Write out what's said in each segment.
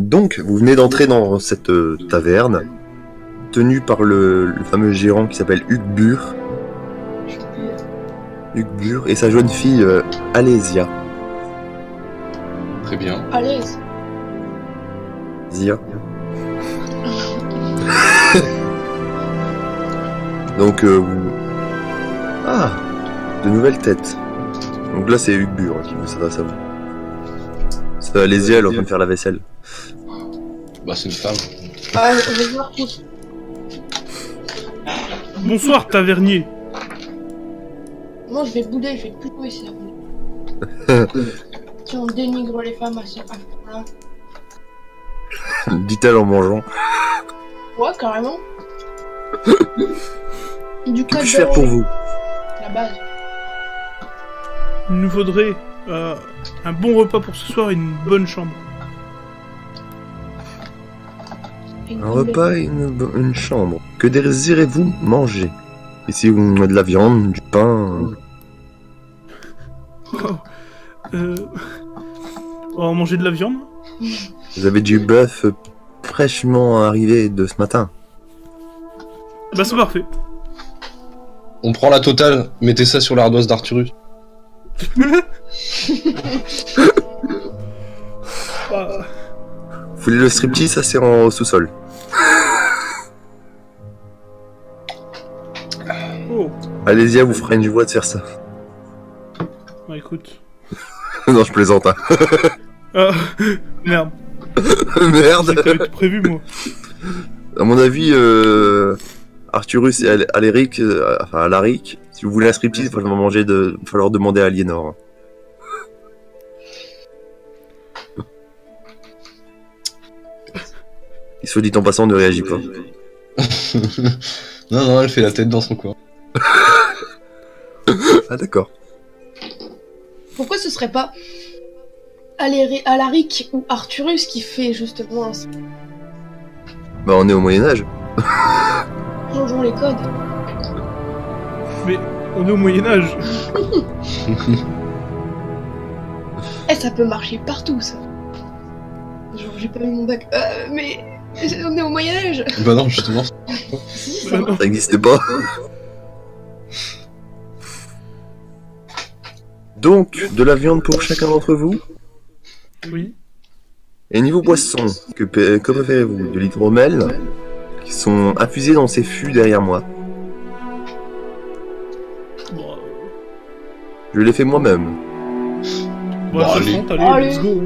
Donc, vous venez d'entrer dans cette taverne, tenue par le fameux gérant qui s'appelle Hugues Bur. Hugues Bur et sa jeune fille Alésia. Très bien. Allez. Zia. Donc, ah, de nouvelles têtes. Donc là, c'est Hugues Bur qui s'adresse à vous. C'est Alésia, elle est en train de faire la vaisselle. Bah, c'est une femme. Ah, on va voir tous. Bonsoir, tavernier. Moi, je vais bouder, je vais plus jouer ici. Là. Si on dénigre les femmes à ce point-là. Dit-elle en mangeant. Ouais, carrément. Du Que puis-je faire pour vous? La base. Il nous faudrait un bon repas pour ce soir et une bonne chambre. Un repas et une chambre. Que désirez-vous manger? Ici, on a de la viande, du pain. On va manger de la viande. Vous avez du bœuf fraîchement arrivé de ce matin. Bah c'est parfait. On prend la totale, mettez ça sur l'ardoise d'Arturus. Bah, Vous voulez le striptease? Ça, c'est au sous-sol. oh. Alésia vous fera une joie de faire ça. Bah écoute. Non, je plaisante. Hein. Merde. Merde. C'était prévu moi. À mon avis, Arturus et Alaric, Alaric, si vous voulez un striptease, il va falloir demander à Aliénor. Il soit dit en passant, ne réagit pas. Non, elle fait la tête dans son coin. Ah d'accord. Pourquoi ce serait pas Alaric ou Arturus qui fait justement un... Bah on est au Moyen-Âge. Changeons les codes. Mais on est au Moyen-Âge. Eh, ça peut marcher partout, ça. Genre, j'ai pas eu mon bac. Mais... On est au Moyen-Âge. Bah non, justement. Si, ça Bah non. Ça n'existait pas. Donc, de la viande pour chacun d'entre vous. Oui. Et niveau boisson, que préférez-vous? De l'hydromel, qui sont infusés dans ces fûts derrière moi. Bon, Je l'ai fait moi-même. bon, allez. allez, let's go.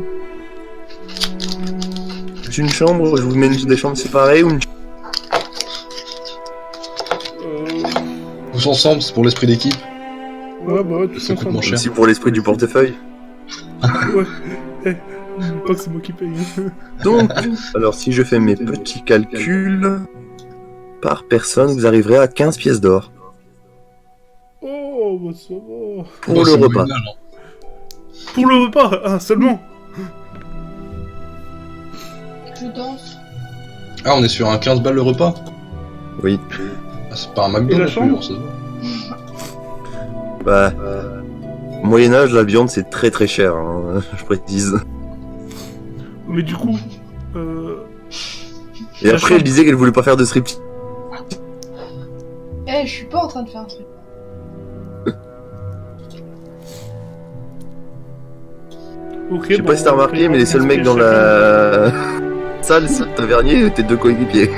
C'est une chambre, je vous mets des chambres séparées ou une... Tous ensemble, c'est pour l'esprit d'équipe. Ouais, bah ouais, tout Ça coûte moins ensemble. cher. Aussi pour l'esprit du portefeuille. Ouais. Pas que c'est moi qui paye. Donc, alors si je fais mes petits calculs, par personne, vous arriverez à 15 pièces d'or. Oh, bah ça va. Pour Bah, le c'est repas. Moyen-Âge, hein. Pour le repas, ah, seulement. Je danse. Ah, on est sur un 15 balles le repas. Oui. Ah, c'est pas un McDo Et la non plus, chambre alors, ça se voit. Bah, au Moyen-Âge, la viande c'est très très cher, hein, je précise. Mais du coup, Et La après, chambre. elle disait qu'elle voulait pas faire de striptease. Eh, je suis pas en train de faire un truc. ok. Je sais pas si t'as remarqué, mais les seuls mecs dans la salle, c'est le tavernier et tes deux coéquipiers.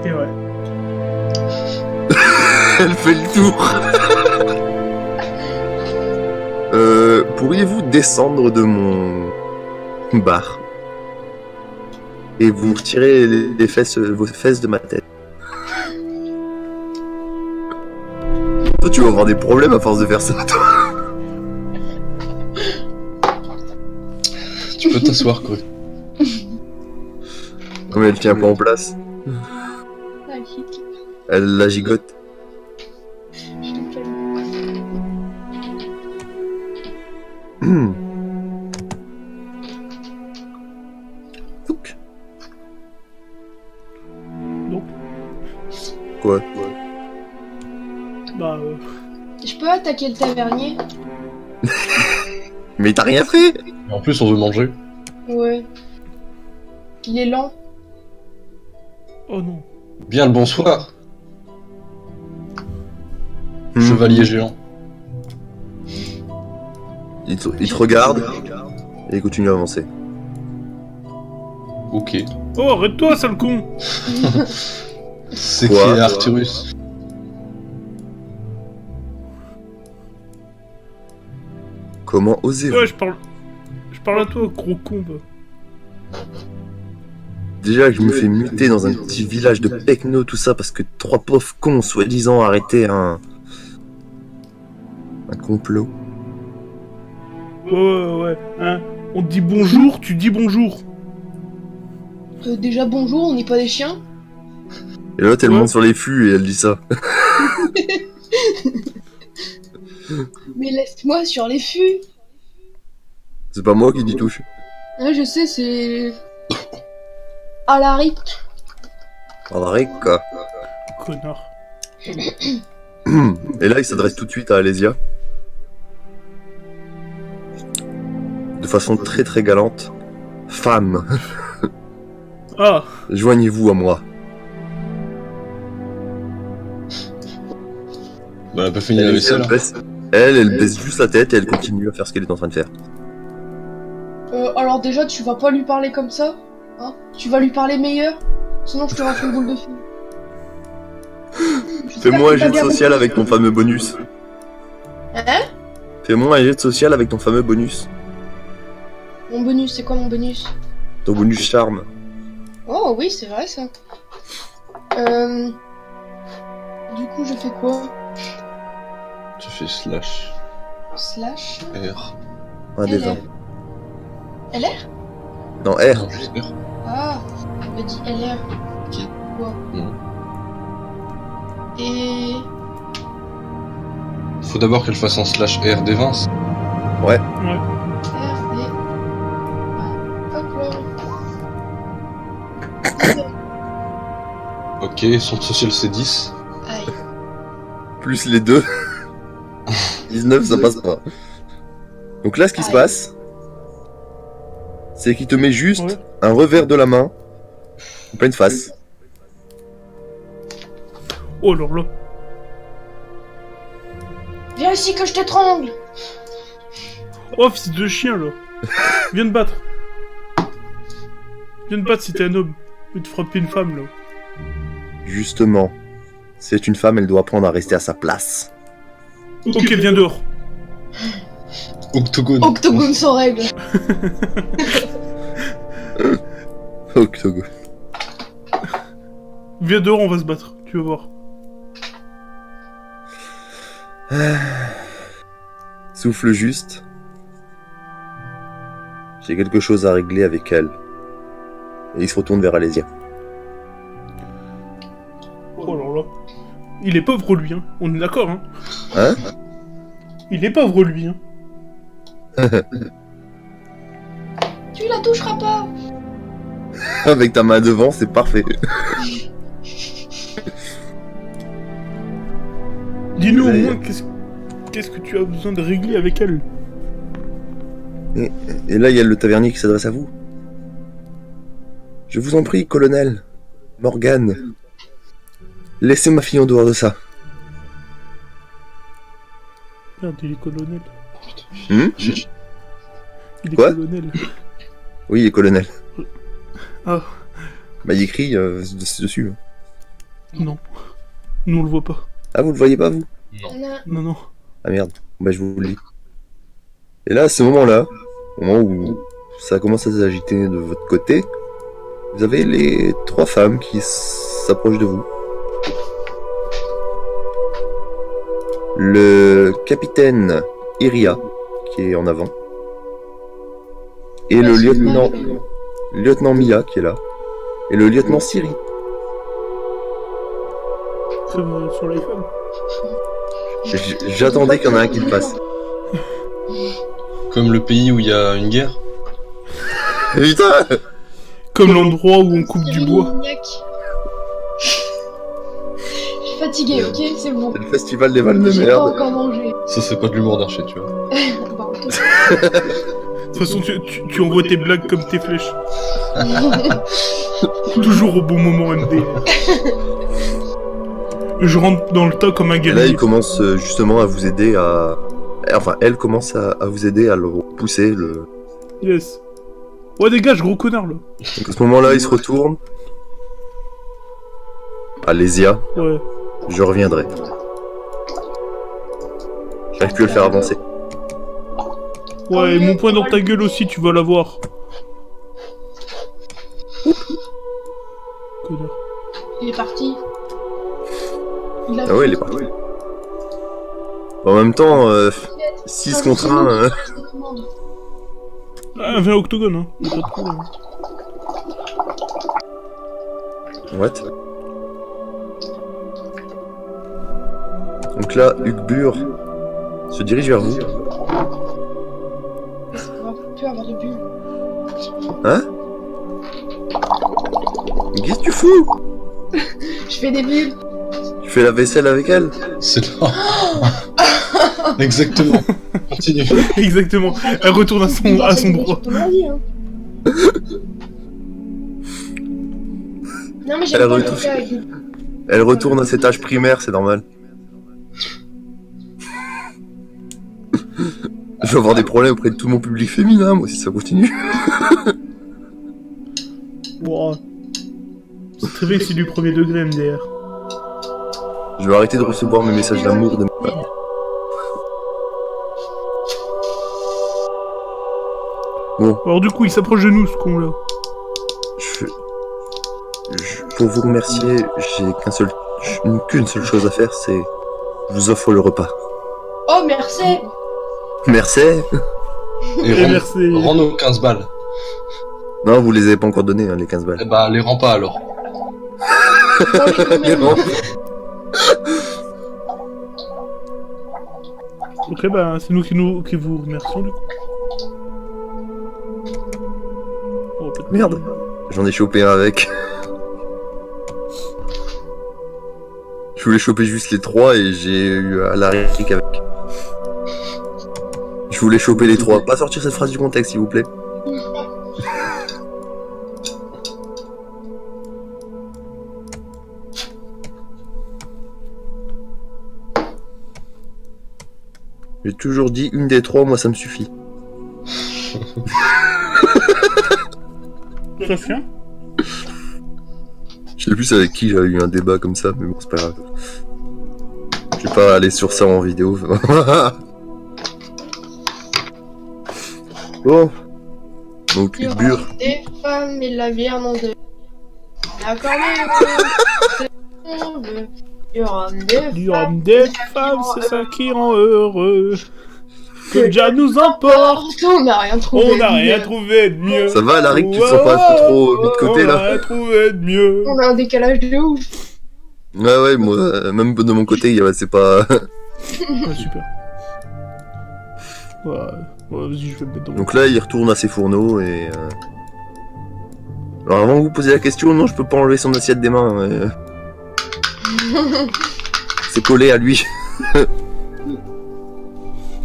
Et ouais. Elle fait le tour. Pourriez-vous descendre de mon bar et vous retirer vos fesses de ma tête? Toi, tu vas avoir des problèmes à force de faire ça, toi. Tu peux t'asseoir, quoi. Non, mais elle tient pas en place. Ah, hic. Elle la gigote. Je te calme. Oups. Donc, Quoi? bah, Je peux attaquer le tavernier? Mais t'as rien fait. Et en plus, on veut manger. Ouais. Il est lent. Oh non. Bien le bonsoir, chevalier géant. Il te regarde et il continue à avancer. Ok. Oh, arrête-toi, sale con. C'est qui Quoi, est Arcturus? Comment osez-vous? Ouais, je parle à toi, gros con, bah. Déjà que je me fais muter dans un petit village de Pecno, tout ça, parce que 3 pauvres cons, soi-disant, arrêtaient un complot. Ouais, hein. On te dit bonjour, tu dis bonjour. Déjà bonjour, on n'est pas des chiens. Et l'autre, elle Ouais. monte sur les fûts et elle dit ça. Mais laisse-moi sur les fûts. C'est pas moi qui dis touche. Ouais, je sais, c'est... Alaric. Alaric, quoi. Connard. Et là, il s'adresse tout de suite à Alésia. De façon très très galante. Femme, Ah, joignez-vous à moi. Bah, elle a pas fini la vaisselle. Elle baisse juste la tête et elle continue à faire ce qu'elle est en train de faire. Alors déjà, tu vas pas lui parler comme ça. Hein, tu vas lui parler meilleur. Sinon, je te lance une boule de feu. Fais-moi un jet de social avec ton fameux bonus. Hein? Fais-moi un jet de social avec ton fameux bonus. Mon bonus, c'est quoi mon bonus? Ton bonus charme. Oh oui, c'est vrai ça. Du coup, je fais quoi? Tu fais slash Slash R. Un des 20. LR. LR? Non, R. Non, juste R. Ah, on me dit LR. Qui? Quoi? Non. Et... Faut d'abord qu'elle fasse un slash R des 20. ouais. R, D... Ah, hop là. Ok, son social c'est 10. Aïe. Plus les deux. 19, ça passe pas. Donc là, ce qui se passe, c'est qu'il te met juste Ouais. un revers de la main en pleine face. Oh là là. Viens ici que je t'étrangle. Oh, fils de chien, là. Viens te battre. Viens te battre si t'es un homme. Et te frapper une femme, là. Justement, c'est une femme, elle doit apprendre à rester à sa place. Ok, viens dehors. Octogone. Octogone sans règle. Octogone. Viens dehors, on va se battre. Tu vas voir. Souffle juste. J'ai quelque chose à régler avec elle. Et il se retourne vers Alésia. Oh là là. Il est pauvre, lui, hein. On est d'accord, hein. Hein? Il est pauvre, lui, hein. Tu la toucheras pas. Avec ta main devant, c'est parfait. Dis-nous au Mais- moins qu'est-ce que tu as besoin de régler avec elle. Et là, il y a le tavernier qui s'adresse à vous. Je vous en prie, colonel. Morgane. Laissez ma fille en dehors de ça. Merde, il est colonel. Hmm? Il est Quoi colonel. Oui, il est colonel. Ah, Bah, il écrit dessus. non. Nous, on le voit pas. Ah, vous le voyez pas, vous? Non, non. Ah merde, bah je vous le dis. Et là, à ce moment-là, au moment où ça commence à s'agiter de votre côté, vous avez les 3 femmes qui s'approchent de vous. Le capitaine Iria, qui est en avant. Et le lieutenant Mia, qui est là. Et le lieutenant Siri. Sur l'iPhone. J'attendais qu'il y en ait un qui le passe. Comme le pays où il y a une guerre. Putain! Comme l'endroit où on coupe du bois. Je suis fatiguée, ok? C'est bon. C'est le festival des Vals de J'ai pas merde. encore mangé. Ça c'est pas de l'humour d'archer, tu vois. Pardon. De toute façon, tu envoies tes blagues comme tes flèches. Toujours au bon moment, MD. Je rentre dans le tas comme un Et là, guerrier. il commence justement à vous aider à... Enfin, elle commence à vous aider à le repousser. Yes. Ouais, dégage, gros connard, là. Donc à ce moment-là, il se retourne. Alésia, Ouais. je reviendrai. J'arrive plus à le faire avancer. Ouais, et mon poing dans ta gueule aussi, tu vas l'avoir. Connard. Il est parti. Il a Ah ouais, il est parti. En même temps, 6 contre 1... Ah, viens à Octogone, hein. Y'a pas de problème. What? Donc là, Hugbur se dirige vers vous. On va plus avoir de bulles. Hein? Qu'est-ce que tu fous? Je fais des bulles. Tu fais la vaisselle avec elle? C'est là. Exactement. Continue. Exactement. Elle retourne à son droit. Ton avis, hein. Non mais Elle j'aime pas le retouche. faire avec des... Elle retourne à ses tâches primaires, c'est normal. Je vais avoir des problèmes auprès de tout mon public féminin, moi, si ça continue. Wow. C'est très bien que c'est du premier degré, MDR. Je vais arrêter de recevoir mes messages d'amour de ma femme. Bon, Alors du coup, il s'approche de nous, ce con-là. pour vous remercier, j'ai qu'une seule chose à faire, c'est... Je vous offre le repas. Oh merci. Merci. Et Et merci. rends nos 15 balles. Non, vous les avez pas encore donné, hein, les 15 balles. Eh bah, les rends pas alors. Non. Ok, bah, c'est nous qui vous remercions, du coup. Oh, pas de Merde. problème. J'en ai chopé un avec. Je voulais choper juste les 3 et j'ai eu à la réplique avec. Je voulais choper les 3. Pas sortir cette phrase du contexte, s'il vous plaît. J'ai toujours dit une des 3, moi ça me suffit. Très bien. Je sais plus avec qui j'avais eu un débat comme ça, mais bon, c'est pas grave. Je vais pas aller sur ça en vidéo. Bon. Donc, Il y aura Hugbur. des femmes et la bière non de... D'accord, il y aura des Du femmes. rhum des femmes, c'est ça qui rend heureux. Que Dieu nous emporte. On n'a rien trouvé. On n'a rien trouvé de mieux. Ça va, Larry, tu te sens pas un peu trop mis de côté, On là? n'a rien trouvé de mieux. On a un décalage de ouf. Ouais, moi, même de mon côté, c'est pas... Ouais, super. Ouais, vas-y, je vais me mettre dans Donc là, il retourne à ses fourneaux et... Alors avant que vous posiez la question, non, je peux pas enlever son assiette des mains. C'est collé à lui.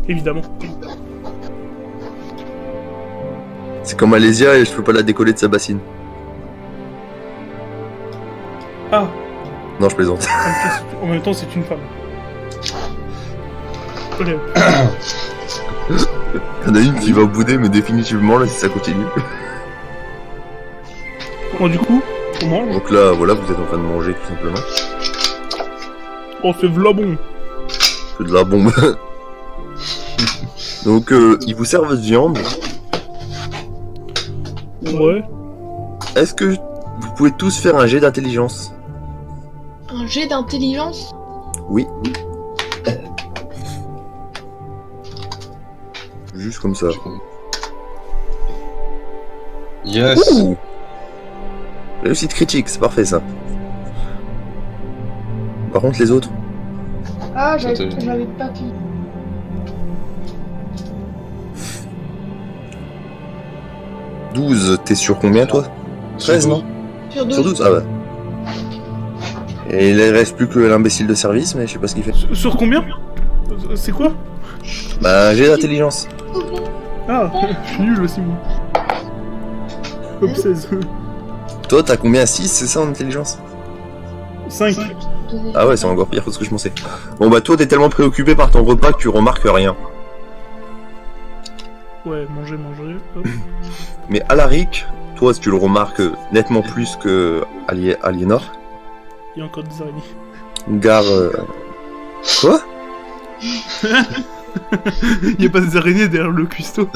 Évidemment. C'est comme Alésia et je peux pas la décoller de sa bassine. Ah, Non, je plaisante. en même temps, c'est une femme. Ok. Il y en a une qui va bouder, mais définitivement, là, si ça continue. Bon, du coup, on mange. Donc là, voilà, vous êtes en train de manger, tout simplement. Oh, c'est v'là bon. C'est de la bombe. Donc, ils vous servent votre viande. Ouais. Est-ce que vous pouvez tous faire un jet d'intelligence? Un jet d'intelligence. Oui. Juste comme ça. Yes. Ouh. Réussite critique, c'est parfait ça. Par contre, les autres. Ah, C'était- j'avais pas pu. 12, t'es sur combien toi? 13, non? Sur 12. Sur 12, ah bah. Et il reste plus que l'imbécile de service, mais je sais pas ce qu'il fait. Sur combien? C'est quoi? Bah, j'ai l'intelligence. Ah, je suis nul aussi, moi. Hop, 16. Toi, t'as combien? 6, c'est ça en intelligence? 5. Ah ouais, c'est encore pire que ce que je pensais. Bon bah toi, t'es tellement préoccupé par ton repas que tu remarques rien. Ouais, manger. Hop. Mais Alaric, toi, tu le remarques nettement plus que Aliénor. Il y a encore des araignées. Gare... Quoi? Il y a pas des araignées derrière le cuistot.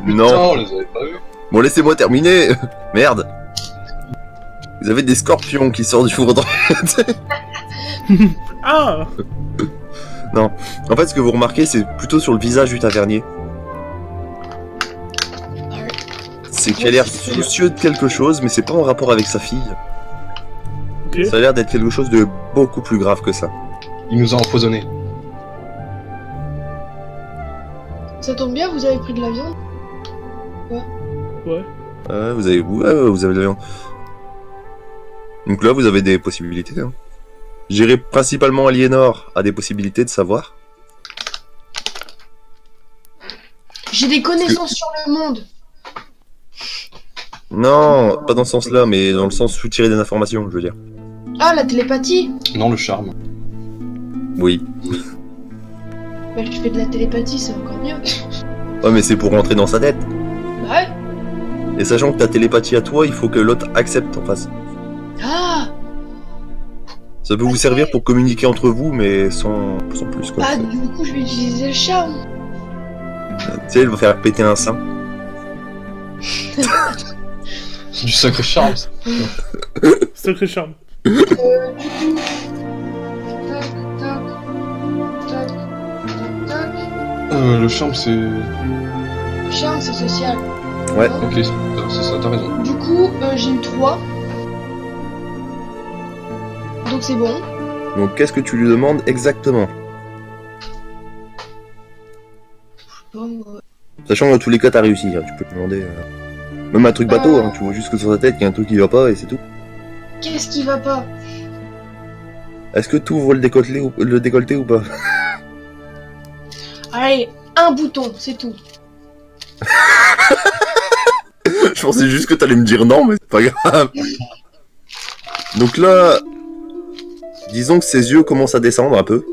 Non. Putain, on les avait pas vus. Bon, laissez-moi terminer. Merde. Vous avez des scorpions qui sortent du four. Ah! Non. En fait, ce que vous remarquez, c'est plutôt sur le visage du tavernier. C'est qu'il a l'air soucieux de quelque chose, mais c'est pas en rapport avec sa fille. Ok. Ça a l'air d'être quelque chose de beaucoup plus grave que ça. Il nous a empoisonnés. Ça tombe bien, vous avez pris de la viande. Ouais. Vous avez de la viande. Donc là, vous avez des possibilités. Hein. Je dirais principalement Aliénor a des possibilités de savoir. J'ai des connaissances sur le monde. Non, pas dans ce sens-là, mais dans le sens où tirer des informations, je veux dire. Ah, la télépathie. Non, le charme. Oui. Bah, je fais de la télépathie, c'est encore mieux. Ouais, mais c'est pour rentrer dans sa tête. Bah ouais. Et sachant que ta télépathie à toi, il faut que l'autre accepte en face. Ah. Ça peut vous servir pour communiquer entre vous, mais sans plus, quoi. Ah, du coup, je vais utiliser le charme. Tu sais, elle va faire péter un sein. Du sacré charme. Ça. Sacré charme. Du coup... Tac, tac, tac, tac, tac. Le charme, c'est... Charme, c'est social. Ouais. Ok, c'est ça, t'as raison. Du coup, j'ai eu 3. Donc c'est bon. Donc, qu'est-ce que tu lui demandes exactement? Bon, Sachant que dans tous les cas, t'as réussi. Hein. Tu peux te demander... Même un truc bateau, hein. Tu vois juste que sur sa tête, il y a un truc qui va pas et c'est tout. qu'est-ce qui va pas? Est-ce que tu ouvres le décolleté ou pas? Allez, un bouton, c'est tout. Je pensais juste que t'allais me dire non, mais c'est pas grave. Donc là, disons que ses yeux commencent à descendre un peu.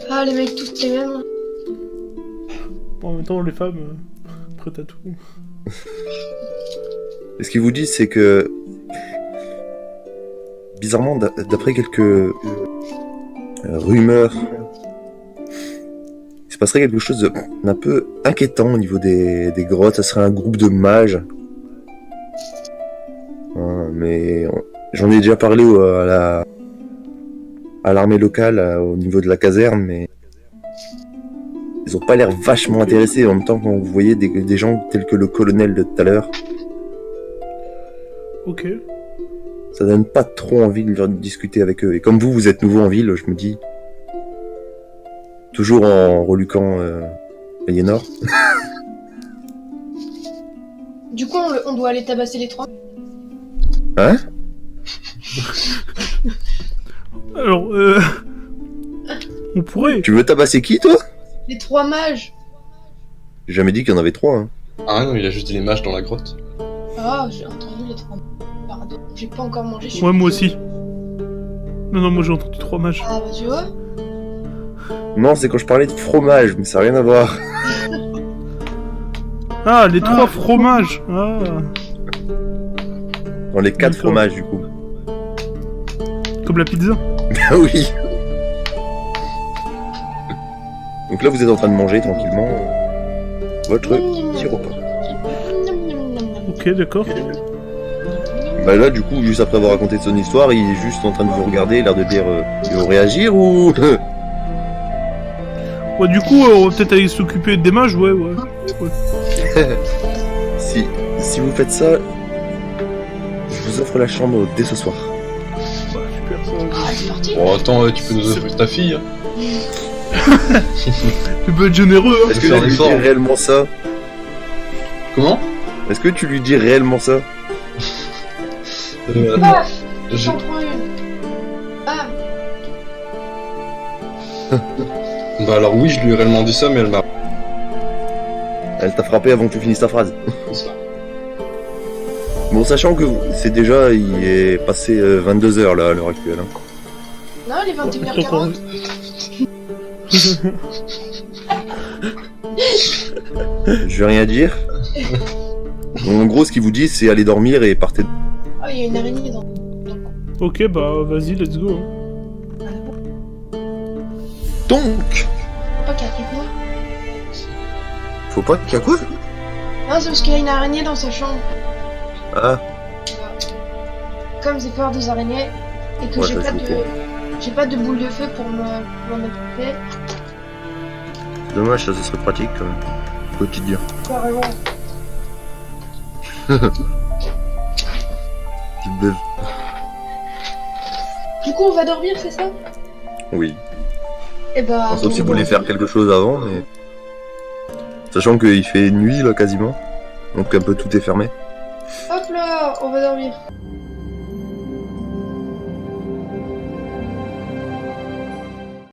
Ah, les mecs, tous les mêmes. En même temps, les femmes, prêtes à tout. Et ce qu'il vous dit, c'est que... Bizarrement, d'après quelques rumeurs, il se passerait quelque chose d'un peu inquiétant au niveau des grottes. Ça serait un groupe de mages. Mais j'en ai déjà parlé à l'armée locale, au niveau de la caserne, mais ils ont pas l'air vachement intéressés. En même temps, quand vous voyez des gens tels que le colonel de tout à l'heure, Ok. ça donne pas trop envie de discuter avec eux. Et comme vous êtes nouveau en ville, je me dis, toujours en reluquant Aliénor. Du coup, on doit aller tabasser les 3. Hein? Alors, on pourrait. Tu veux tabasser qui, toi? Les 3 mages. J'ai jamais dit qu'il y en avait 3. Hein. Ah non, il a juste dit les mages dans la grotte. Ah, j'ai entendu les 3 mages. Pardon, j'ai pas encore mangé. je suis Ouais, moi désolée. aussi. Non, moi j'ai entendu 3 mages. Ah, bah tu vois. Non, c'est quand je parlais de fromage, mais ça n'a rien à voir. Ah, les 3 fromages. Ah. Dans les 4 D'accord. fromages, du coup. Comme la pizza. Ah oui. Donc là, vous êtes en train de manger tranquillement votre petit repas. Ok, d'accord. Bah là, du coup, juste après avoir raconté son histoire, il est juste en train de vous regarder, l'air de dire il veut réagir ou... Ouais, du coup, on va peut-être aller s'occuper des mages, ouais. si vous faites ça, je vous offre la chambre dès ce soir. Bah, super, ça. Ah, c'est parti. Bon, attends, tu peux nous offrir ta fille. Hein. Tu peux être généreux, hein. Est-ce que faire tu lui l'effort. dis réellement ça? Comment Est-ce que tu lui dis réellement ça? Attends, Ah, j'ai- j'en prends une. Ah, Bah alors oui, je lui ai réellement dit ça, mais elle m'a... Elle t'a frappé avant que tu finisses ta phrase. C'est ça. Bon, sachant que c'est déjà, il est passé 22h là à l'heure actuelle. Hein. Non, il est 21h40. Je vais rien dire. En gros, ce qu'il vous dit, c'est aller dormir et partez. Ah, il y a une araignée dans. Ok, bah vas-y, let's go. Donc, Pas qu'il y a un truc noir. faut pas qu'il y a quoi? Non, c'est parce qu'il y a une araignée dans sa chambre. Ah, Comme j'ai peur des araignées et que Ouais, j'ai ça, pas je de. comprends. J'ai pas de boule de feu pour m'en occuper. dommage, ça ce serait pratique quand même. Quotidien. Carrément. Petite beuve. Du coup, on va dormir, c'est ça? Oui. Et bah. Sauf si vous voulez faire quelque chose avant, mais. Sachant qu'il fait nuit là quasiment. Donc un peu tout est fermé. Hop là, on va dormir.